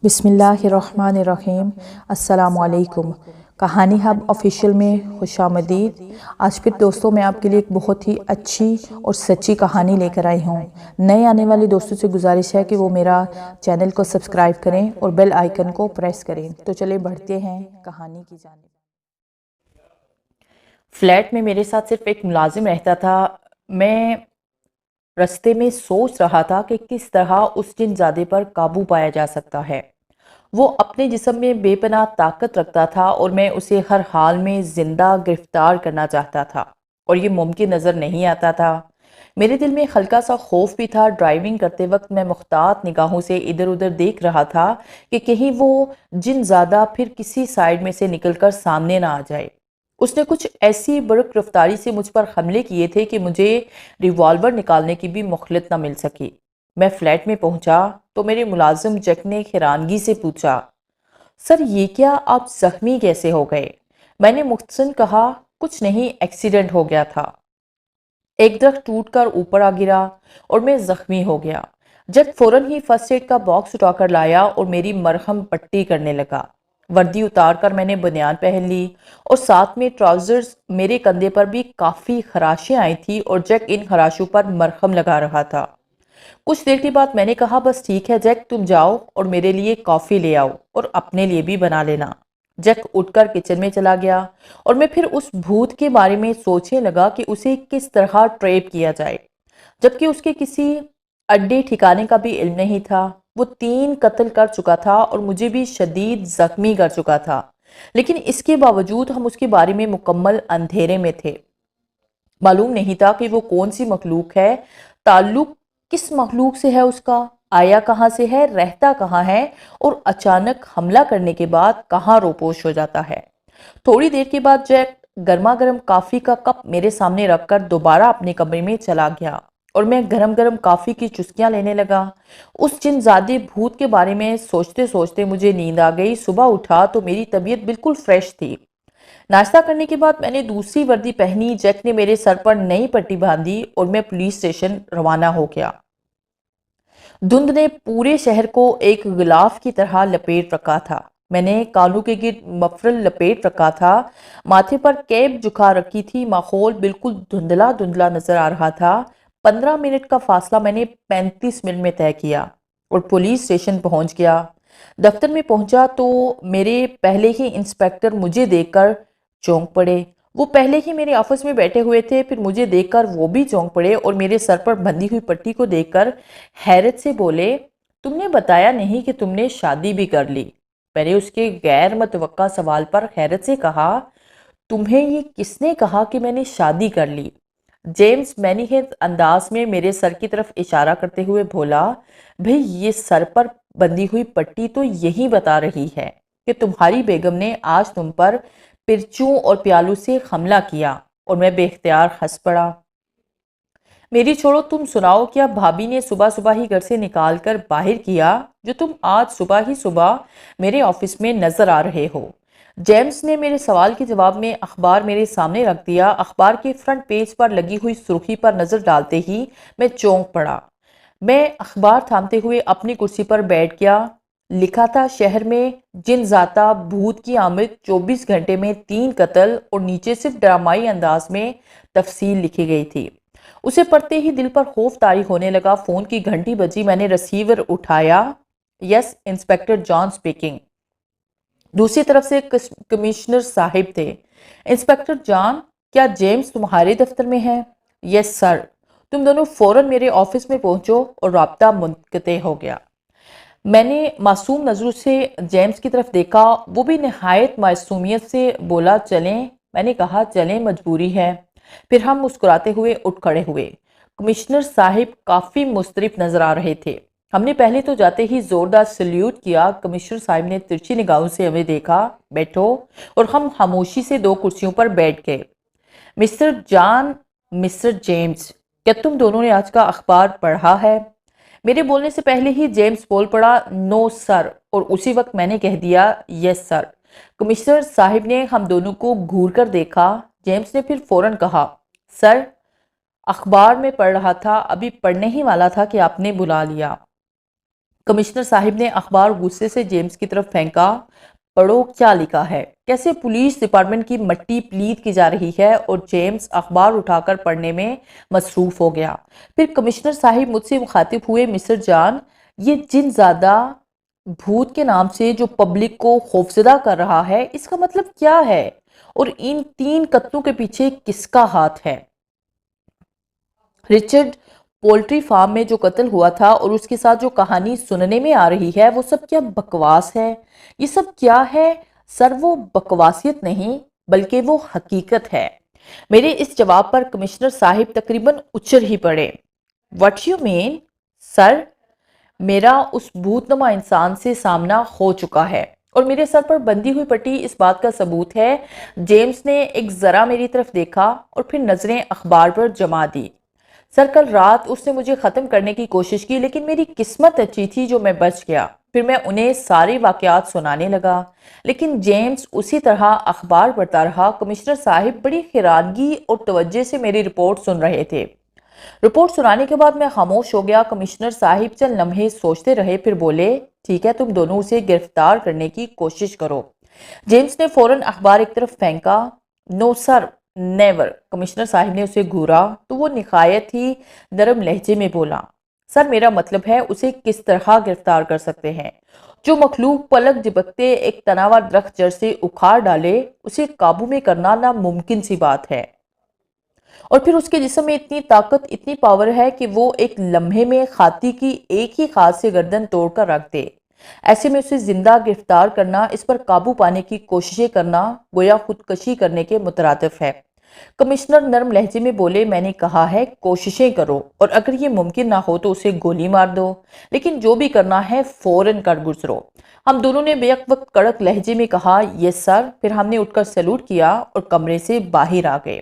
بسم اللہ الرحمن الرحیم۔ السلام علیکم۔ کہانی ہب آفیشیل میں خوش آمدید۔ آج پھر دوستوں میں آپ کے لیے ایک بہت ہی اچھی اور سچی کہانی لے کر آئی ہوں۔ نئے آنے والے دوستوں سے گزارش ہے کہ وہ میرا چینل کو سبسکرائب کریں اور بیل آئیکن کو پریس کریں۔ تو چلیں بڑھتے ہیں کہانی کی جانب۔ فلیٹ میں میرے ساتھ صرف ایک ملازم رہتا تھا۔ میں رستے میں سوچ رہا تھا کہ کس طرح اس جن زادے پر قابو پایا جا سکتا ہے۔ وہ اپنے جسم میں بے پناہ طاقت رکھتا تھا اور میں اسے ہر حال میں زندہ گرفتار کرنا چاہتا تھا، اور یہ ممکن نظر نہیں آتا تھا۔ میرے دل میں ہلکا سا خوف بھی تھا۔ ڈرائیونگ کرتے وقت میں محتاط نگاہوں سے ادھر ادھر دیکھ رہا تھا کہ کہیں وہ جن زادہ پھر کسی سائیڈ میں سے نکل کر سامنے نہ آ جائے۔ اس نے کچھ ایسی برق رفتاری سے مجھ پر حملے کیے تھے کہ مجھے ریوالور نکالنے کی بھی مہلت نہ مل سکی۔ میں فلیٹ میں پہنچا تو میرے ملازم جیک نے حیرانگی سے پوچھا، سر یہ کیا، آپ زخمی کیسے ہو گئے؟ میں نے مختصراً کہا، کچھ نہیں، ایکسیڈنٹ ہو گیا تھا۔ ایک درخت ٹوٹ کر اوپر آ گرا اور میں زخمی ہو گیا۔ جیک فوراً ہی فرسٹ ایڈ کا باکس اٹھا کر لایا اور میری مرہم پٹی کرنے لگا۔ وردی اتار کر میں نے بنیان پہن لی اور ساتھ میں ٹراؤزرز۔ میرے کندھے پر بھی کافی خراشیں آئی تھی اور جیک ان خراشوں پر مرہم لگا رہا تھا۔ کچھ دیر کے بعد میں نے کہا، بس ٹھیک ہے جیک، تم جاؤ اور میرے لیے کافی لے آؤ اور اپنے لیے بھی بنا لینا۔ جیک اٹھ کر کچن میں چلا گیا اور میں پھر اس بھوت کے بارے میں سوچنے لگا کہ اسے کس طرح ٹریپ کیا جائے، جبکہ اس کے کسی اڈے ٹھکانے کا بھی علم نہیں تھا۔ وہ 3 قتل کر چکا تھا اور مجھے بھی شدید زخمی کر چکا تھا، لیکن اس کے باوجود ہم اس کے بارے میں مکمل اندھیرے میں تھے۔ معلوم نہیں تھا کہ وہ کون سی مخلوق ہے، تعلق کس مخلوق سے ہے، اس کا آیا کہاں سے ہے، رہتا کہاں ہے، اور اچانک حملہ کرنے کے بعد کہاں روپوش ہو جاتا ہے۔ تھوڑی دیر کے بعد جیک گرما گرم کافی کا کپ میرے سامنے رکھ کر دوبارہ اپنے کمرے میں چلا گیا اور میں گرم گرم کافی کی چسکیاں لینے لگا۔ اس جن زادے بھوت کے بارے میں سوچتے سوچتے مجھے نیند آ گئی۔ صبح اٹھا تو میری طبیعت بالکل فریش تھی۔ ناشتہ کرنے کے بعد میں نے دوسری وردی پہنی، جیک نے میرے سر پر نئی پٹی باندھی اور میں پولیس اسٹیشن روانہ ہو گیا۔ دھند نے پورے شہر کو ایک غلاف کی طرح لپیٹ رکھا تھا۔ میں نے کانوں کے گرد مفرل لپیٹ رکھا تھا، ماتھے پر کیپ جھکا رکھی تھی۔ ماحول بالکل دھندلا دھندلا نظر آ رہا تھا۔ 15 منٹ کا فاصلہ میں نے 35 منٹ میں طے کیا اور پولیس اسٹیشن پہنچ گیا۔ دفتر میں پہنچا تو میرے پہلے ہی انسپیکٹر مجھے دیکھ کر چونک پڑے۔ وہ پہلے ہی میرے آفس میں بیٹھے ہوئے تھے، پھر مجھے دیکھ کر وہ بھی چونک پڑے اور میرے سر پر بندھی ہوئی پٹی کو دیکھ کر حیرت سے بولے، تم نے بتایا نہیں کہ تم نے شادی بھی کر لی؟ میں نے اس کے غیر متوقع سوال پر حیرت سے کہا، تمہیں یہ کس نے کہا کہ میں نے شادی کر لی؟ جیمز مینیہت انداز میں میرے سر کی طرف اشارہ کرتے ہوئے بولا، بھئی یہ سر پر بندھی ہوئی پٹی تو یہی بتا رہی ہے کہ تمہاری بیگم نے آج تم پر پرچوں اور پیالوں سے حملہ کیا۔ اور میں بے اختیار ہنس پڑا۔ میری چھوڑو، تم سناؤ، کیا بھابی نے صبح صبح ہی گھر سے نکال کر باہر کیا جو تم آج صبح ہی صبح میرے آفس میں نظر آ رہے ہو؟ جیمز نے میرے سوال کے جواب میں اخبار میرے سامنے رکھ دیا۔ اخبار کے فرنٹ پیج پر لگی ہوئی سرخی پر نظر ڈالتے ہی میں چونک پڑا۔ میں اخبار تھامتے ہوئے اپنی کرسی پر بیٹھ گیا۔ لکھا تھا، شہر میں جن ذاتہ بھوت کی آمد، 24 گھنٹے میں 3 قتل، اور نیچے صرف ڈرامائی انداز میں تفصیل لکھی گئی تھی۔ اسے پڑھتے ہی دل پر خوف طاری ہونے لگا۔ فون کی گھنٹی بجی، میں نے ریسیور اٹھایا۔ یس، انسپیکٹر جان سپیکنگ۔ دوسری طرف سے کمشنر صاحب تھے۔ انسپیکٹر جان، کیا جیمز تمہارے دفتر میں ہے؟ یس سر۔ تم دونوں فوراً میرے آفس میں پہنچو، اور رابطہ منقطع ہو گیا۔ میں نے معصوم نظروں سے جیمز کی طرف دیکھا۔ وہ بھی نہایت معصومیت سے بولا، چلیں؟ میں نے کہا، چلیں، مجبوری ہے۔ پھر ہم مسکراتے ہوئے اٹھ کھڑے ہوئے۔ کمشنر صاحب کافی مضطرب نظر آ رہے تھے۔ ہم نے پہلے تو جاتے ہی زوردار سلیوٹ کیا۔ کمشنر صاحب نے ترچھی نگاہوں سے ہمیں دیکھا، بیٹھو، اور ہم خاموشی سے 2 کرسیوں پر بیٹھ گئے۔ مسٹر جان، مسٹر جیمز، کیا تم دونوں نے آج کا اخبار پڑھا ہے؟ میرے بولنے سے پہلے ہی جیمز بول پڑا، نو سر، اور اسی وقت میں نے کہہ دیا، یس سر۔ کمشنر صاحب نے ہم دونوں کو گھور کر دیکھا۔ جیمز نے پھر فوراً کہا، سر، اخبار میں پڑھ رہا تھا، ابھی پڑھنے ہی والا تھا کہ آپ نے بلا لیا۔ کمشنر صاحب نے اخبار غصے سے جیمز کی طرف پھینکا۔ پڑھو کیا لکھا ہے، کیسے پولیس ڈپارٹمنٹ کی مٹی پلید کی جا رہی ہے، اور جیمز اخبار اٹھا کر پڑھنے میں مصروف ہو گیا۔ پھر کمشنر صاحب مجھ سے مخاطب ہوئے، مسٹر جان، یہ جن زادہ بھوت کے نام سے جو پبلک کو خوفزدہ کر رہا ہے، اس کا مطلب کیا ہے، اور ان 3 قتلوں کے پیچھے کس کا ہاتھ ہے؟ رچرڈ پولٹری فارم میں جو قتل ہوا تھا اور اس کے ساتھ جو کہانی سننے میں آ رہی ہے، وہ سب کیا بکواس ہے؟ یہ سب کیا ہے؟ سر، وہ بکواسیت نہیں بلکہ وہ حقیقت ہے۔ میرے اس جواب پر کمشنر صاحب تقریباً اچر ہی پڑے۔ "What you mean, سر؟" میرا اس بھوت نما انسان سے سامنا ہو چکا ہے، اور میرے سر پر بندھی ہوئی پٹی اس بات کا ثبوت ہے۔ جیمز نے ایک ذرا میری طرف دیکھا اور پھر نظریں اخبار پر جما دی۔ سر، کل رات اس نے مجھے ختم کرنے کی کوشش کی، لیکن میری قسمت اچھی تھی جو میں بچ گیا۔ پھر میں انہیں سارے واقعات سنانے لگا، لیکن جیمز اسی طرح اخبار پڑھتا رہا۔ کمشنر صاحب بڑی حیرانگی اور توجہ سے میری رپورٹ سن رہے تھے۔ رپورٹ سنانے کے بعد میں خاموش ہو گیا۔ کمشنر صاحب چند لمحے سوچتے رہے، پھر بولے، "ٹھیک ہے، تم دونوں اسے گرفتار کرنے کی کوشش کرو۔" جیمز نے فوراً اخبار ایک طرف پھینکا۔ "نو سر، نیور۔" کمشنر صاحب نے اسے گھورا تو وہ نہایت ہی نرم لہجے میں بولا، "سر، میرا مطلب ہے اسے کس طرح گرفتار کر سکتے ہیں؟ جو مخلوق پلک جھپکتے ایک تناور درخت جڑ سے اکھاڑ ڈالے، اسے قابو میں کرنا ناممکن سی بات ہے۔ اور پھر اس کے جسم میں اتنی طاقت، اتنی پاور ہے کہ وہ ایک لمحے میں خاتی کی ایک ہی خاص سے گردن توڑ کر رکھ دے۔ ایسے میں اسے زندہ گرفتار کرنا، اس پر قابو پانے کی کوششیں کرنا، گویا خودکشی کرنے کے مترادف ہے۔" کمشنر نرم لہجے میں بولے، "میں نے کہا ہے کوششیں کرو، اور اگر یہ ممکن نہ ہو تو اسے گولی مار دو، لیکن جو بھی کرنا ہے فوراً کر گزرو۔" ہم دونوں نے بیک وقت کڑک لہجے میں کہا، "یس سر۔" پھر ہم نے اٹھ کر سیلوٹ کیا اور کمرے سے باہر آ گئے۔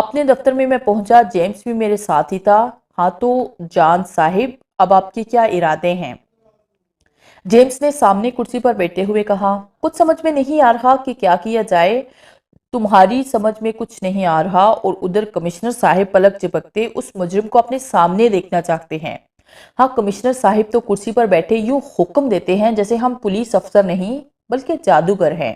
اپنے دفتر میں پہنچا۔ جیمز بھی میرے ساتھ ہی تھا۔ "ہاں تو جان صاحب، اب آپ کے کیا ارادے ہیں؟" جیمز نے سامنے کرسی پر بیٹھے ہوئے کہا، "کچھ سمجھ میں نہیں آ رہا کہ کیا کیا جائے۔ تمہاری سمجھ میں کچھ نہیں آ رہا، اور ادھر کمشنر صاحب پلک جھپکتے اس مجرم کو اپنے سامنے دیکھنا چاہتے ہیں۔ ہاں، کمشنر صاحب تو کرسی پر بیٹھے یوں حکم دیتے ہیں جیسے ہم پولیس افسر نہیں بلکہ جادوگر ہیں،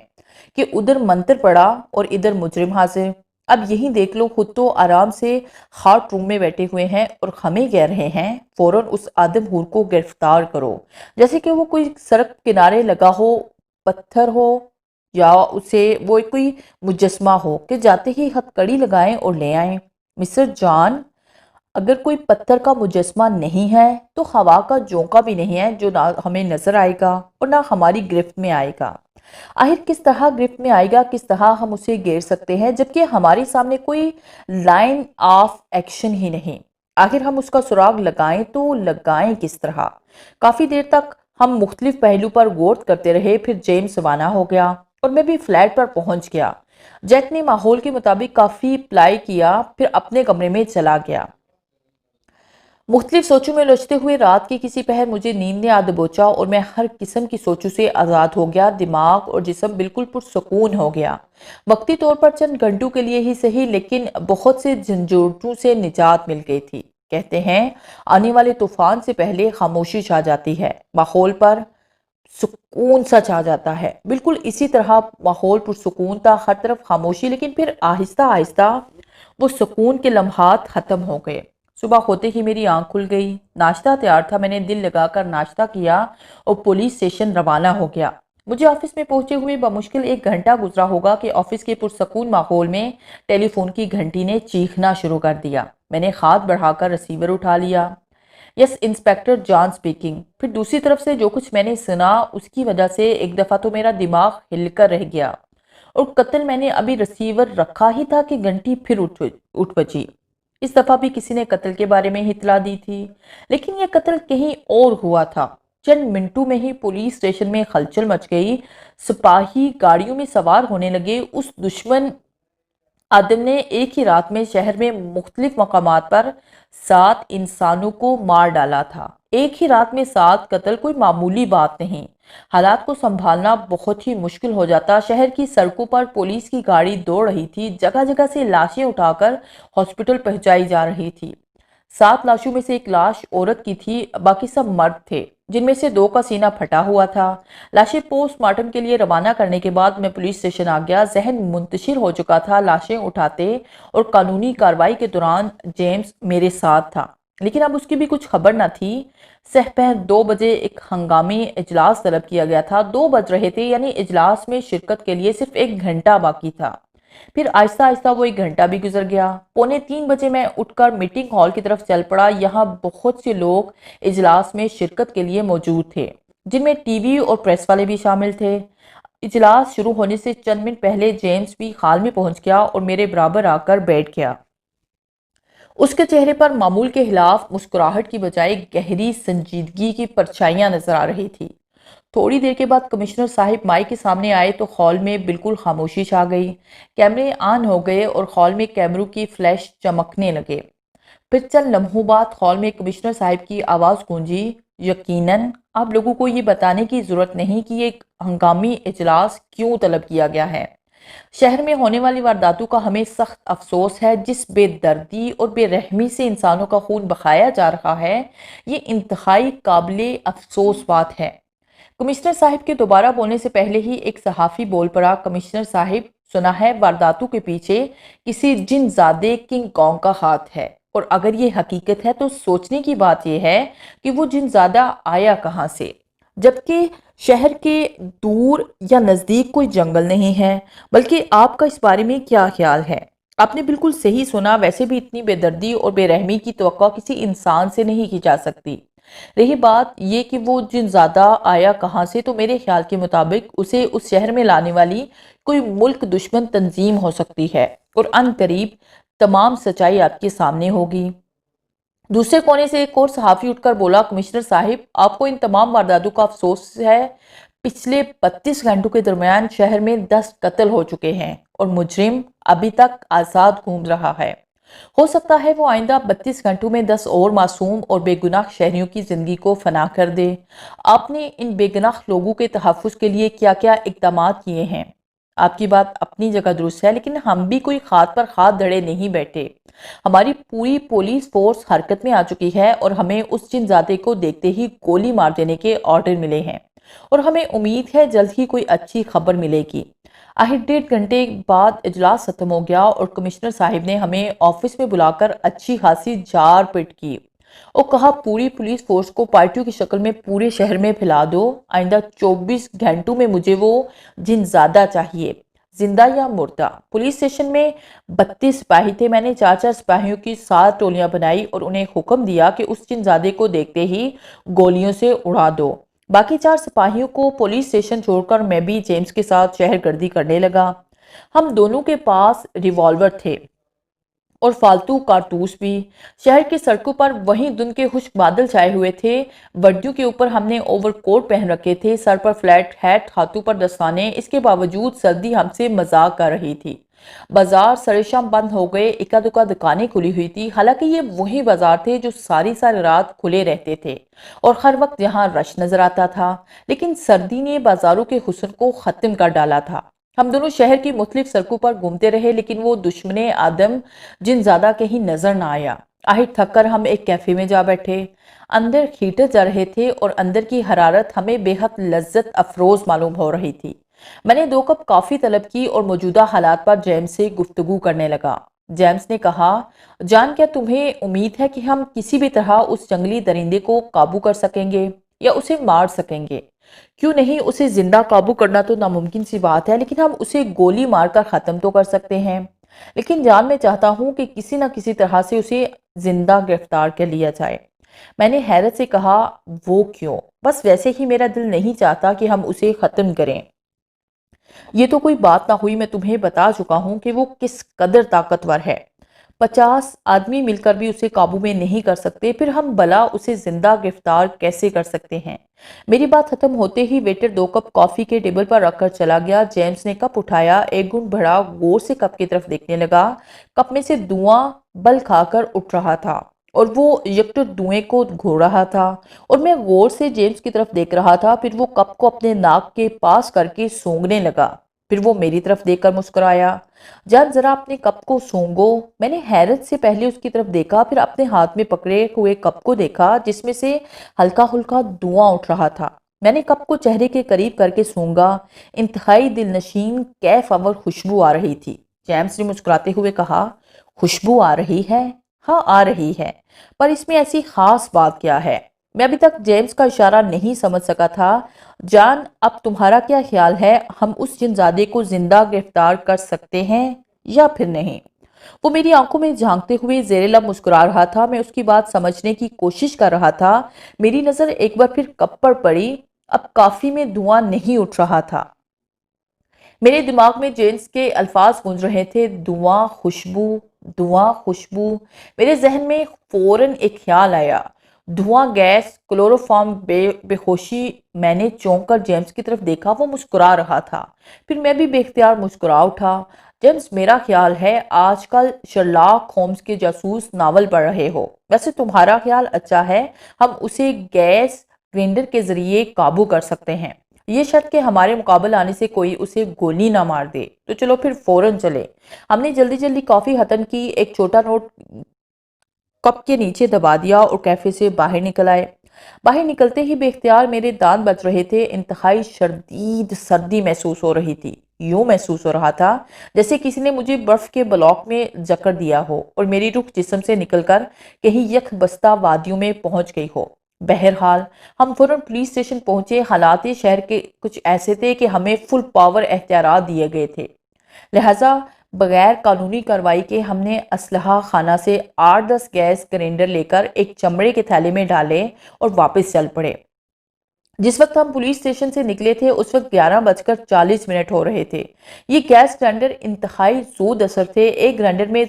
کہ ادھر منتر پڑا اور ادھر مجرم حاضر۔ اب یہی دیکھ لو، خود تو آرام سے ہارٹ روم میں بیٹھے ہوئے ہیں اور ہمیں کہہ رہے ہیں فوراً اس آدم ہور کو گرفتار کرو، جیسے کہ وہ کوئی سڑک کنارے لگا ہو پتھر ہو، یا اسے وہ کوئی مجسمہ ہو کہ جاتے ہی ہتھ کڑی لگائیں اور لے آئیں۔ مسٹر جان، اگر کوئی پتھر کا مجسمہ نہیں ہے تو ہوا کا جھونکا بھی نہیں ہے جو نہ ہمیں نظر آئے گا اور نہ ہماری گرفت میں آئے گا۔ آخر کس طرح گرفت میں آئے گا، کس طرح ہم اسے گھیر سکتے ہیں جبکہ ہمارے سامنے کوئی لائن آف ایکشن ہی نہیں؟ آخر ہم اس کا سراغ لگائیں تو لگائیں کس طرح؟ کافی دیر تک ہم مختلف پہلو پر غور کرتے رہے، پھر جیمز روانہ ہو گیا اور میں بھی فلیٹ پر پہنچ گیا۔ جیک نے ماحول کے مطابق کافی پلائی کیا، پھر اپنے کمرے میں چلا گیا۔ مختلف سوچوں میں الجھتے ہوئے رات کی کسی پہر مجھے نیند نے آ دبوچا اور میں ہر قسم کی سوچوں سے آزاد ہو گیا۔ دماغ اور جسم بالکل پرسکون ہو گیا۔ وقتی طور پر چند گھنٹوں کے لیے ہی صحیح، لیکن بہت سے جھنجھوڑوں سے نجات مل گئی تھی۔ کہتے ہیں آنے والے طوفان سے پہلے خاموشی چھا جاتی ہے، ماحول پر سکون سا چھا جاتا ہے۔ بالکل اسی طرح ماحول پرسکون تھا، ہر طرف خاموشی، لیکن پھر آہستہ آہستہ وہ سکون کے لمحات ختم ہو گئے۔ صبح ہوتے ہی میری آنکھ کھل گئی۔ ناشتہ تیار تھا، میں نے دل لگا کر ناشتہ کیا اور پولیس اسٹیشن روانہ ہو گیا۔ مجھے آفس میں پہنچے ہوئے بمشکل 1 گھنٹہ گزرا ہوگا کہ آفس کے پرسکون ماحول میں ٹیلی فون کی گھنٹی نے چیخنا شروع کر دیا۔ میں نے ہاتھ بڑھا کر ریسیور اٹھا لیا۔ "یس، انسپیکٹر جان سپیکنگ۔" پھر دوسری طرف سے جو کچھ میں نے سنا اس کی وجہ سے ایک دفعہ تو میرا دماغ ہل کر رہ گیا، اور قتل میں نے ابھی ریسیور رکھا ہی تھا کہ گھنٹی پھر اٹھ بجی۔ اس دفعہ بھی کسی نے قتل کے بارے میں اطلاع دی تھی، لیکن یہ قتل کہیں اور ہوا تھا۔ چند منٹوں میں ہی پولیس اسٹیشن میں ہلچل مچ گئی، سپاہی گاڑیوں میں سوار ہونے لگے۔ اس دشمن آدم نے ایک ہی رات میں شہر میں مختلف مقامات پر 7 انسانوں کو مار ڈالا تھا۔ ایک ہی رات میں 7 قتل کوئی معمولی بات نہیں۔ حالات کو سنبھالنا بہت ہی مشکل ہو جاتا۔ شہر کی سڑکوں پر پولیس کی گاڑی دوڑ رہی تھی، جگہ جگہ سے لاشیں اٹھا کر ہاسپٹل پہنچائی جا رہی تھی۔ 7 لاشوں میں سے ایک لاش عورت کی تھی، باقی سب مرد تھے، جن میں سے 2 کا سینہ پھٹا ہوا تھا۔ لاشیں پوسٹ مارٹم کے لیے روانہ کرنے کے بعد میں پولیس اسٹیشن آ گیا۔ ذہن منتشر ہو چکا تھا۔ لاشیں اٹھاتے اور قانونی کارروائی کے دوران جیمز میرے ساتھ تھا، لیکن اب اس کی بھی کچھ خبر نہ تھی۔ سحپہ 2 بجے ایک ہنگامی اجلاس طلب کیا گیا تھا۔ 2 بج رہے تھے، یعنی اجلاس میں شرکت کے لیے صرف 1 گھنٹہ باقی تھا۔ پھر آہستہ آہستہ وہ 1 گھنٹہ بھی گزر گیا۔ 2:45 بجے میں اٹھ کر میٹنگ ہال کی طرف چل پڑا۔ یہاں بہت سے لوگ اجلاس میں شرکت کے لیے موجود تھے، جن میں ٹی وی اور پریس والے بھی شامل تھے۔ اجلاس شروع ہونے سے چند منٹ پہلے جیمز بھی ہال میں پہنچ گیا اور میرے برابر آ کر بیٹھ گیا۔ اس کے چہرے پر معمول کے خلاف مسکراہٹ کی بجائے گہری سنجیدگی کی پرچھائیاں نظر آ رہی تھی۔ تھوڑی دیر کے بعد کمشنر صاحب مائک کے سامنے آئے تو ہال میں بالکل خاموشی چھا گئی۔ کیمرے آن ہو گئے اور ہال میں کیمروں کی فلیش چمکنے لگے۔ پھر چند لمحوں بعد ہال میں کمشنر صاحب کی آواز گونجی، یقیناً آپ لوگوں کو یہ بتانے کی ضرورت نہیں کہ یہ ہنگامی اجلاس کیوں طلب کیا گیا ہے۔ شہر میں ہونے والی وارداتوں کا ہمیں سخت افسوس ہے۔ جس بے دردی اور بے رحمی سے انسانوں کا خون بہایا جا رہا ہے، یہ انتہائی قابل افسوس بات ہے۔ کمشنر صاحب کے دوبارہ بولنے سے پہلے ہی ایک صحافی بول پڑا، کمشنر صاحب، سنا ہے وارداتوں کے پیچھے کسی جن زادے کنگ کانگ کا ہاتھ ہے، اور اگر یہ حقیقت ہے تو سوچنے کی بات یہ ہے کہ وہ جن زادہ آیا کہاں سے، جبکہ شہر کے دور یا نزدیک کوئی جنگل نہیں ہے۔ بلکہ آپ کا اس بارے میں کیا خیال ہے؟ آپ نے بالکل صحیح سنا۔ ویسے بھی اتنی بے دردی اور بے رحمی کی توقع کسی انسان سے نہیں کی جا سکتی۔ رہی بات یہ کہ وہ جن زادہ آیا کہاں سے، تو میرے خیال کے مطابق اسے اس شہر میں لانے والی کوئی ملک دشمن تنظیم ہو سکتی ہے، اور ان قریب تمام سچائی آپ کے سامنے ہوگی۔ دوسرے کونے سے ایک اور صحافی اٹھ کر بولا، کمشنر صاحب، آپ کو ان تمام وارداتوں کا افسوس ہے۔ پچھلے 32 گھنٹوں کے درمیان شہر میں 10 قتل ہو چکے ہیں اور مجرم ابھی تک آزاد گھوم رہا ہے۔ ہو سکتا ہے وہ آئندہ 32 گھنٹوں میں 10 اور معصوم اور بے گناہ شہریوں کی زندگی کو فنا کر دے۔ آپ نے ان بے گناہ لوگوں کے تحفظ کے لیے کیا کیا اقدامات کیے ہیں؟ آپ کی بات اپنی جگہ درست ہے، لیکن ہم بھی کوئی خاک پر ہاتھ دھڑے نہیں بیٹھے۔ ہماری پوری پولیس فورس حرکت میں آ چکی ہے اور ہمیں اس جن زادے کو دیکھتے ہی گولی مار دینے کے آرڈر ملے ہیں، اور ہمیں امید ہے جلد ہی کوئی اچھی خبر ملے گی۔ آخر 1.5 گھنٹے بعد اجلاس ختم ہو گیا اور کمشنر صاحب نے ہمیں آفس میں بلا کر اچھی خاصی جھاڑ پیٹ کی اور کہا، پوری پولیس فورس کو پارٹیوں کی شکل میں پورے شہر میں پھیلا دو۔ آئندہ 24 گھنٹوں میں مجھے وہ جن زادہ چاہیے، زندہ یا مردہ۔ پولیس اسٹیشن میں 32 سپاہی تھے۔ میں نے 4 سپاہیوں کی 7 ٹولیاں بنائی اور انہیں حکم دیا کہ اس جن زادے کو دیکھتے ہی گولیوں سے اڑا دو۔ باقی 4 سپاہیوں کو پولیس اسٹیشن چھوڑ کر میں بھی جیمز کے ساتھ شہر گردی کرنے لگا۔ ہم دونوں کے پاس ریوالور تھے اور فالتو کارتوس بھی۔ شہر کی سڑکوں پر وہیں دن کے خشک بادل چھائے ہوئے تھے۔ وردیوں کے اوپر ہم نے اوور کوٹ پہن رکھے تھے، سر پر فلیٹ ہیٹ، ہاتھوں پر دستانے۔ اس کے باوجود سردی ہم سے مذاق کر رہی تھی۔ بازار سر شام بند ہو گئے، اکا دکا دکانیں کھلی ہوئی تھی، حالانکہ یہ وہی بازار تھے جو ساری رات کھلے رہتے تھے اور ہر وقت یہاں رش نظر آتا تھا۔ لیکن سردی نے بازاروں کے حسن کو ختم کر ڈالا تھا۔ ہم دونوں شہر کی مختلف سڑکوں پر گھومتے رہے، لیکن وہ دشمن آدم جن زادہ کہیں نظر نہ آیا۔ آخر تھک کر ہم ایک کیفے میں جا بیٹھے۔ اندر ہیٹر جا رہے تھے اور اندر کی حرارت ہمیں بے حد لذت افروز معلوم ہو رہی تھی۔ میں نے 2 کپ کافی طلب کی اور موجودہ حالات پر جیمز سے گفتگو کرنے لگا۔ جیمز نے کہا، جان، کیا تمہیں امید ہے کہ ہم کسی بھی طرح اس جنگلی درندے کو قابو کر سکیں گے یا اسے مار سکیں گے؟ کیوں نہیں، اسے زندہ قابو کرنا تو ناممکن سی بات ہے، لیکن ہم اسے گولی مار کر ختم تو کر سکتے ہیں۔ لیکن جان، میں چاہتا ہوں کہ کسی نہ کسی طرح سے اسے زندہ گرفتار کر لیا جائے۔ میں نے حیرت سے کہا، وہ کیوں؟ بس ویسے ہی میرا دل نہیں چاہتا کہ ہم اسے ختم کریں۔ یہ تو کوئی بات نہ ہوئی، میں تمہیں بتا چکا ہوں کہ وہ کس قدر طاقتور ہے۔ 50 آدمی مل کر بھی اسے قابو میں نہیں کر سکتے، پھر ہم بلا اسے زندہ گرفتار کیسے کر سکتے ہیں؟ میری بات ختم ہوتے ہی ویٹر 2 کپ کافی کے ٹیبل پر رکھ کر چلا گیا۔ جیمز نے کپ اٹھایا، ایک گھونٹ بھرا، غور سے کپ کی طرف دیکھنے لگا۔ کپ میں سے دھواں بل کھا کر اٹھ رہا تھا اور وہ یکٹر دھوئیں کو گھور رہا تھا، اور میں غور سے جیمز کی طرف دیکھ رہا تھا۔ پھر وہ کپ کو اپنے ناک کے پاس کر کے سونگھنے لگا۔ پھر وہ میری طرف دیکھ کر مسکرایا۔ جان ذرا اپنے کپ کو سونگو۔ میں نے حیرت سے پہلے اس کی طرف دیکھا، پھر اپنے ہاتھ میں پکڑے ہوئے کپ کو دیکھا جس میں سے ہلکا ہلکا دھواں اٹھ رہا تھا۔ میں نے کپ کو چہرے کے قریب کر کے سونگا۔ انتہائی دل نشین کیف آور خوشبو آ رہی تھی۔ جیمز نے مسکراتے ہوئے کہا، خوشبو آ رہی ہے؟ ہاں آ رہی ہے، پر اس میں ایسی خاص بات کیا ہے؟ میں ابھی تک جیمز کا اشارہ نہیں سمجھ سکا تھا۔ جان اب تمہارا کیا خیال ہے، ہم اس جن زادے کو زندہ گرفتار کر سکتے ہیں یا پھر نہیں؟ وہ میری آنکھوں میں جھانکتے ہوئے زیر لب مسکرا رہا تھا۔ میں اس کی بات سمجھنے کی کوشش کر رہا تھا۔ میری نظر ایک بار پھر کپ پر پڑی۔ اب کافی میں دھواں نہیں اٹھ رہا تھا۔ میرے دماغ میں جیمز کے الفاظ گونج رہے تھے، دھواں، خوشبو، دھواں، خوشبو۔ میرے ذہن میں فوراً ایک خیال آیا، دھواں، گیس، کلوروفارم، بے ہوشی۔ میں نے چونک کر جیمز کی طرف دیکھا، وہ مسکرا رہا تھا۔ پھر میں بھی بے اختیار مسکرا اٹھا۔ جیمز میرا خیال ہے آج کل شرلاک ہومز کے جاسوس ناول پڑھ رہے ہو۔ ویسے تمہارا خیال اچھا ہے، ہم اسے گیس گرینڈر کے ذریعے قابو کر سکتے ہیں، یہ شرط کہ ہمارے مقابل آنے سے کوئی اسے گولی نہ مار دے۔ تو چلو پھر فوراً چلے۔ ہم نے جلدی جلدی کافی ختم کی، ایک چھوٹا نوٹ کپ کے نیچے دبا دیا اور کیفے سے باہر نکل آئے۔ باہر نکلتے ہی بے اختیار میرے دانت بج رہے تھے، انتہائی شدید سردی محسوس ہو رہی تھی۔ یوں محسوس ہو رہا تھا جیسے کسی نے مجھے برف کے بلاک میں جکڑ دیا ہو اور میری روح جسم سے نکل کر کہیں یک بستہ وادیوں میں پہنچ گئی ہو۔ بہرحال ہم فوراً پولیس اسٹیشن پہنچے۔ حالات شہر کے کچھ ایسے تھے کہ ہمیں فل پاور اختیارات دیے گئے تھے، لہٰذا بغیر قانونی کارروائی کے ہم نے اسلحہ خانہ سے 8-10 گیس گرینڈر لے کر ایک چمڑے کے تھیلے میں ڈالے اور واپس چل پڑے۔ جس وقت ہم پولیس اسٹیشن سے نکلے تھے اس وقت 11:40 ہو رہے تھے۔ یہ گیس گرینڈر انتہائی زود اثر تھے۔ ایک گرینڈر میں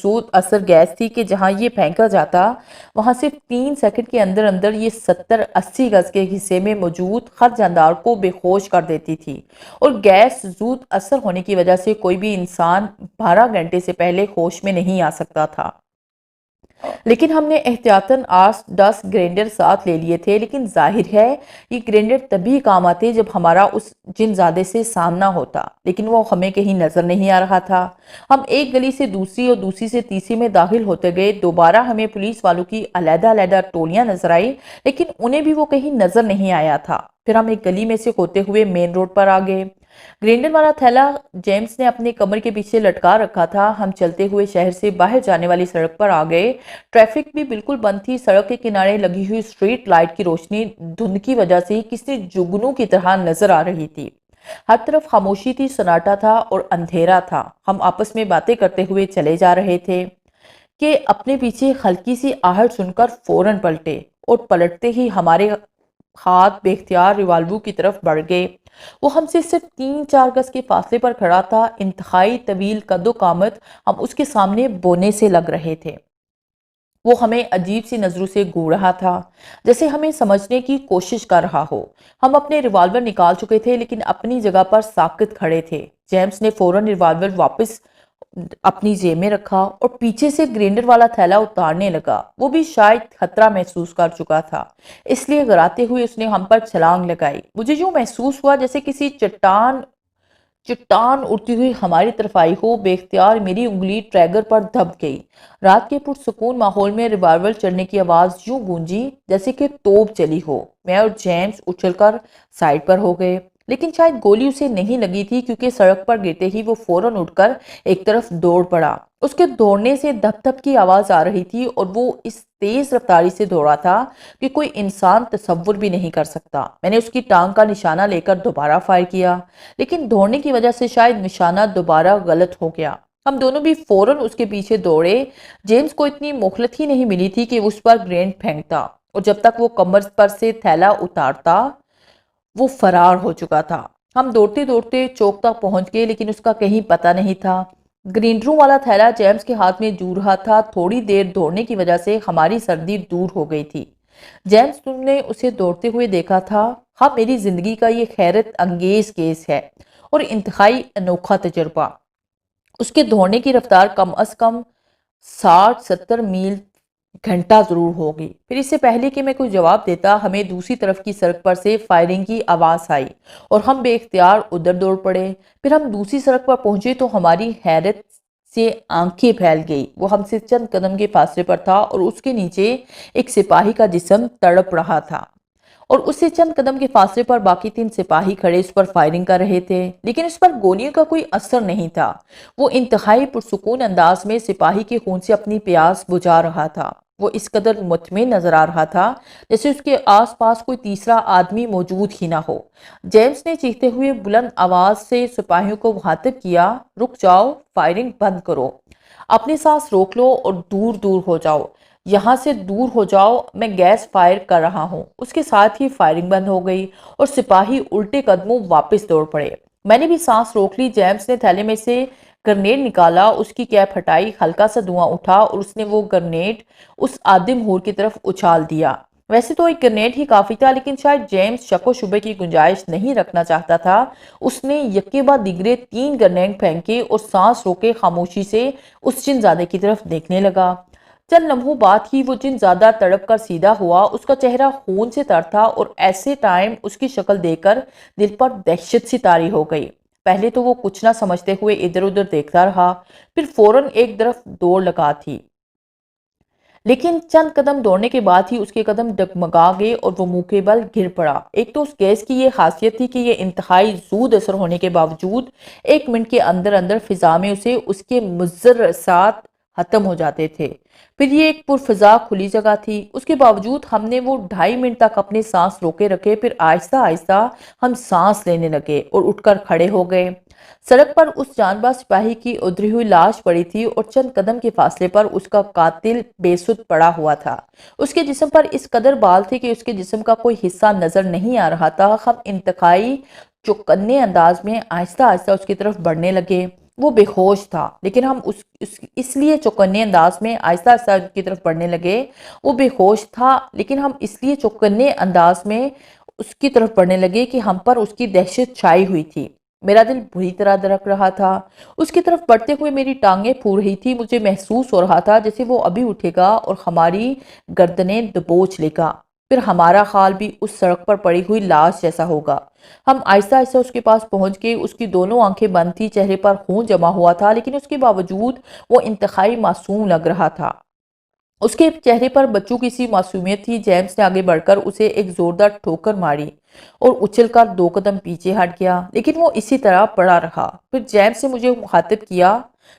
زود اثر گیس تھی کہ جہاں یہ پھینکا جاتا وہاں صرف 3 سیکنڈ کے اندر اندر یہ 70-80 گز کے حصے میں موجود خط جاندار کو بے ہوش کر دیتی تھی، اور گیس زود اثر ہونے کی وجہ سے کوئی بھی انسان 12 گھنٹے سے پہلے ہوش میں نہیں آ سکتا تھا۔ لیکن ہم نے احتیاطاً 8-10 گرینڈر ساتھ لے لیے تھے، لیکن ظاہر ہے یہ گرینڈر تبھی کام آتے جب ہمارا اس جن زادے سے سامنا ہوتا، لیکن وہ ہمیں کہیں نظر نہیں آ رہا تھا۔ ہم ایک گلی سے دوسری اور دوسری سے تیسری میں داخل ہوتے گئے۔ دوبارہ ہمیں پولیس والوں کی علیحدہ علیحدہ ٹولیاں نظر آئی، لیکن انہیں بھی وہ کہیں نظر نہیں آیا تھا۔ پھر ہم ایک گلی میں سے ہوتے ہوئے مین روڈ پر آ گئے۔ گرینڈر والا تھیلا جیمز نے اپنے کمر کے پیچھے لٹکا رکھا تھا۔ ہم چلتے ہوئے شہر سے باہر جانے والی سڑک پر آ گئے۔ ٹریفک بھی بالکل بند تھی۔ سڑک کے کنارے لگی ہوئی اسٹریٹ لائٹ کی روشنی دھند کی وجہ سے کسی جگنو کی طرح نظر آ رہی تھی۔ ہر طرف خاموشی تھی، سناٹا تھا اور اندھیرا تھا۔ ہم آپس میں باتیں کرتے ہوئے چلے جا رہے تھے کہ اپنے پیچھے ہلکی سی آہٹ سن کر فوراً پلٹے، اور پلٹتے ہی ہمارے ہاتھ بے اختیار ریوالور کی طرف بڑھ گئے۔ وہ ہم سے صرف 3-4 گز کے فاصلے پر کھڑا تھا، انتہائی طویل قد و قامت۔ ہم اس کے سامنے بونے سے لگ رہے تھے۔ وہ ہمیں عجیب سی نظروں سے گھور رہا تھا، جیسے ہمیں سمجھنے کی کوشش کر رہا ہو۔ ہم اپنے ریوالور نکال چکے تھے لیکن اپنی جگہ پر ساکت کھڑے تھے۔ جیمز نے فوراً ریوالور واپس اپنی جیب میں رکھا اور پیچھے سے گرینڈر والا تھیلا اتارنے لگا۔ وہ بھی شاید خطرہ محسوس کر چکا تھا، اس لیے غراتے ہوئے اس نے ہم پر چھلانگ لگائی۔ مجھے یوں محسوس ہوا جیسے کسی چٹان اڑتی ہوئی ہماری طرف آئی ہو۔ بے اختیار میری انگلی ٹریگر پر دب گئی۔ رات کے پرسکون ماحول میں ریوالور چلنے کی آواز یوں گونجی جیسے کہ توپ چلی ہو۔ میں اور جیمز اچھل کر سائیڈ پر ہو گئے، لیکن شاید گولی اسے نہیں لگی تھی کیونکہ سڑک پر گرتے ہی وہ فوراً اٹھ کر ایک طرف دوڑ پڑا۔ اس کے دوڑنے سے دھپ دھپ کی آواز آ رہی تھی اور وہ اس تیز رفتاری سے دوڑا تھا کہ کوئی انسان تصور بھی نہیں کر سکتا۔ میں نے اس کی ٹانگ کا نشانہ لے کر دوبارہ فائر کیا، لیکن دوڑنے کی وجہ سے شاید نشانہ دوبارہ غلط ہو گیا۔ ہم دونوں بھی فوراً اس کے پیچھے دوڑے۔ جیمز کو اتنی مہلت ہی نہیں ملی تھی کہ اس پر گرینڈ پھینکتا، اور جب تک وہ کمر پر سے تھیلا اتارتا وہ فرار ہو چکا تھا۔ ہم دوڑتے دوڑتے چوک تک پہنچ گئے لیکن اس کا کہیں پتہ نہیں تھا۔ گرینڈروں والا تھیلا جیمز کے ہاتھ میں جو رہا تھا۔ تھوڑی دیر دوڑنے کی وجہ سے ہماری سردی دور ہو گئی تھی۔ جیمز، تم نے اسے دوڑتے ہوئے دیکھا تھا؟ ہاں، میری زندگی کا یہ حیرت انگیز کیس ہے اور انتہائی انوکھا تجربہ۔ اس کے دوڑنے کی رفتار کم از کم 60-70 میل گھنٹہ ضرور ہوگی۔ پھر اس سے پہلے کہ میں کوئی جواب دیتا ہمیں دوسری طرف کی سڑک پر سے فائرنگ کی آواز آئی اور ہم بے اختیار ادھر دوڑ پڑے۔ پھر ہم دوسری سڑک پر پہنچے تو ہماری حیرت سے آنکھیں پھیل گئی۔ وہ ہم سے چند قدم کے فاصلے پر تھا اور اس کے نیچے ایک سپاہی کا جسم تڑپ رہا تھا، اور اس سے چند قدم کے فاصلے پر باقی 3 سپاہی کھڑے اس پر فائرنگ کر رہے تھے، لیکن اس پر گولیوں کا کوئی اثر نہیں تھا۔ وہ انتہائی پرسکون انداز میں سپاہی کے خون سے اپنی پیاس بجھا رہا تھا۔ وہ اس قدر مطمئن نظر آ رہا تھا جیسے اس کے آس پاس کوئی تیسرا آدمی موجود ہی نہ ہو۔ جیمز نے چیختے ہوئے بلند آواز سے سپاہیوں کو مخاطب کیا، رک جاؤ، فائرنگ بند کرو، اپنی سانس روک لو اور دور دور ہو جاؤ، یہاں سے دور ہو جاؤ، میں گیس فائر کر رہا ہوں۔ اس کے ساتھ ہی فائرنگ بند ہو گئی اور سپاہی الٹے قدموں واپس دوڑ پڑے۔ میں نے بھی سانس روک لی۔ جیمز نے تھیلے میں سے گرنیڈ نکالا، اس کی کیپ ہٹائی، ہلکا سا دھواں اٹھا اور اس نے وہ گرنیڈ اس آدم ہور کی طرف اچھال دیا۔ ویسے تو ایک گرنیڈ ہی کافی تھا، لیکن شاید جیمز شک و شبے کی گنجائش نہیں رکھنا چاہتا تھا۔ اس نے یکے بعد دیگرے 3 گرنیڈ پھینکے اور سانس روکے خاموشی سے اس جن زادے کی طرف دیکھنے لگا۔ چند لمحوں بعد ہی وہ جن زادہ تڑپ کر سیدھا ہوا۔ اس کا چہرہ خون سے تر تھا اور ایسے ٹائم اس کی شکل دیکھ کر دل پر دہشت سی طاری ہو گئی۔ پہلے تو وہ کچھ نہ سمجھتے ہوئے ادھر ادھر دیکھتا رہا، پھر فوراً ایک طرف دوڑ لگا تھی، لیکن چند قدم دوڑنے کے بعد ہی اس کے قدم ڈگمگا گئے اور وہ منہ کے بل گر پڑا۔ ایک تو اس گیس کی یہ خاصیت تھی کہ یہ انتہائی زود اثر ہونے کے باوجود 1 منٹ کے اندر اندر فضا میں اس کے مضر اثرات ختم ہو جاتے تھے۔ پھر یہ ایک پرفضا کھلی جگہ تھی، اس کے باوجود ہم نے وہ 2.5 منٹ تک اپنے سانس روکے رکھے۔ پھر آہستہ آہستہ ہم سانس لینے لگے اور اٹھ کر کھڑے ہو گئے۔ سڑک پر اس جان باز سپاہی کی ادھری ہوئی لاش پڑی تھی اور چند قدم کے فاصلے پر اس کا قاتل بے سدھ پڑا ہوا تھا۔ اس کے جسم پر اس قدر بال تھے کہ اس کے جسم کا کوئی حصہ نظر نہیں آ رہا تھا۔ ہم انتہائی چوکنے انداز میں آہستہ آہستہ اس کی طرف بڑھنے لگے۔ وہ بے ہوش تھا، لیکن ہم اس لیے چوکنے انداز میں آہستہ آہستہ اس کی طرف بڑھنے لگے۔ وہ بے ہوش تھا، لیکن ہم اس لیے چوکنے انداز میں اس کی طرف بڑھنے لگے کہ ہم پر اس کی دہشت چھائی ہوئی تھی۔ میرا دل بری طرح دھڑک رہا تھا۔ اس کی طرف بڑھتے ہوئے میری ٹانگیں پھول رہی تھی۔ مجھے محسوس ہو رہا تھا جیسے وہ ابھی اٹھے گا اور ہماری گردنیں دبوچ لے گا، پھر ہمارا حال بھی اس سڑک پر پڑی ہوئی لاش جیسا ہوگا۔ ہم آہستہ آہستہ اس کے پاس پہنچ گئے۔ اس کی دونوں آنکھیں بند تھی، چہرے پر خون جمع ہوا تھا، لیکن اس کے باوجود وہ انتہائی معصوم لگ رہا تھا۔ اس کے چہرے پر بچوں کی سی معصومیت تھی۔ جیمز نے آگے بڑھ کر اسے ایک زوردار ٹھوکر ماری اور اچھل کر 2 قدم پیچھے ہٹ گیا، لیکن وہ اسی طرح پڑا رہا۔ پھر جیمز نے مجھے مخاطب کیا،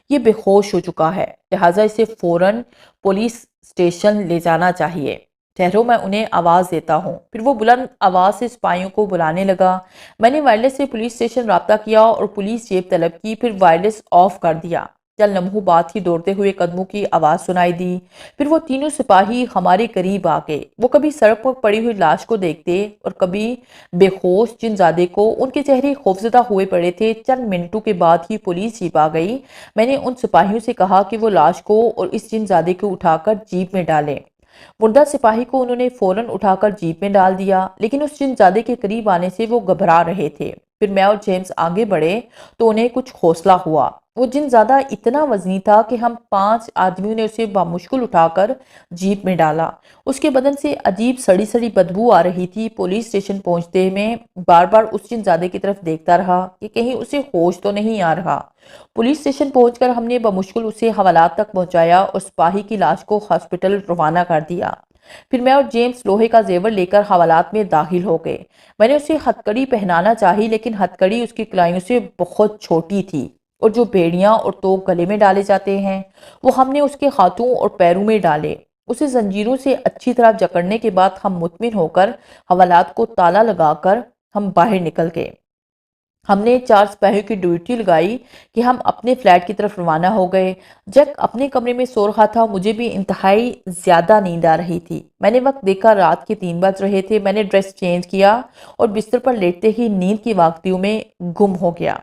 یہ بے ہوش ہو چکا ہے، لہٰذا اسے فوراً پولیس اسٹیشن لے جانا چاہیے۔ ٹھہرو، میں انہیں آواز دیتا ہوں۔ پھر وہ بلند آواز سے سپاہیوں کو بلانے لگا۔ میں نے وائرلیس سے پولیس اسٹیشن رابطہ کیا اور پولیس جیب طلب کی، پھر وائرلیس آف کر دیا۔ چند لمحوں بعد ہی دوڑتے ہوئے قدموں کی آواز سنائی دی۔ پھر وہ تینوں سپاہی ہمارے قریب آ گئے۔ وہ کبھی سڑک پر پڑی ہوئی لاش کو دیکھتے اور کبھی بے ہوش جن زادے کو۔ ان کے چہرے خوفزدہ ہوئے پڑے تھے۔ چند منٹوں کے بعد ہی پولیس جیپ آ گئی۔ میں نے ان سپاہیوں سے کہا کہ وہ لاش کو اور اس جن زادے کو اٹھا کر جیپ میں ڈالیں۔ مردہ سپاہی کو انہوں نے فوراً اٹھا کر جیپ میں ڈال دیا، لیکن اس جن زادے کے قریب آنے سے وہ گھبرا رہے تھے۔ پھر میں اور جیمز آگے بڑھے تو انہیں کچھ حوصلہ ہوا۔ وہ جن زادہ اتنا وزنی تھا کہ ہم 5 آدمیوں نے اسے بامشکل اٹھا کر جیپ میں ڈالا۔ اس کے بدن سے عجیب سڑی سڑی بدبو آ رہی تھی۔ پولیس اسٹیشن پہنچتے میں بار بار اس جن زادے کی طرف دیکھتا رہا کہ کہیں اسے ہوش تو نہیں آ رہا۔ پولیس اسٹیشن پہنچ کر ہم نے بمشکل اسے حوالات تک پہنچایا اور سپاہی کی لاش کو ہاسپٹل روانہ کر دیا۔ پھر میں اور جیمز لوہے کا زیور لے کر حوالات میں داخل ہو گئے۔ میں نے اسے ہتھکڑی پہنانا چاہی، لیکن ہتھکڑی اس کی کلائیوں سے بہت چھوٹی تھی، اور جو بیڑیاں اور توق گلے میں ڈالے جاتے ہیں وہ ہم نے اس کے ہاتھوں اور پیروں میں ڈالے۔ اسے زنجیروں سے اچھی طرح جکڑنے کے بعد ہم مطمئن ہو کر حوالات کو تالا لگا کر ہم باہر نکل گئے۔ ہم نے 4 سپاہیوں کی ڈیوٹی لگائی کہ ہم اپنے فلیٹ کی طرف روانہ ہو گئے۔ جیک اپنے کمرے میں سو رہا تھا، مجھے بھی انتہائی زیادہ نیند آ رہی تھی۔ میں نے وقت دیکھا رات کے 3 بج رہے تھے۔ میں نے ڈریس چینج کیا اور بستر پر لیٹتے ہی نیند کی واقعیوں میں گم ہو گیا۔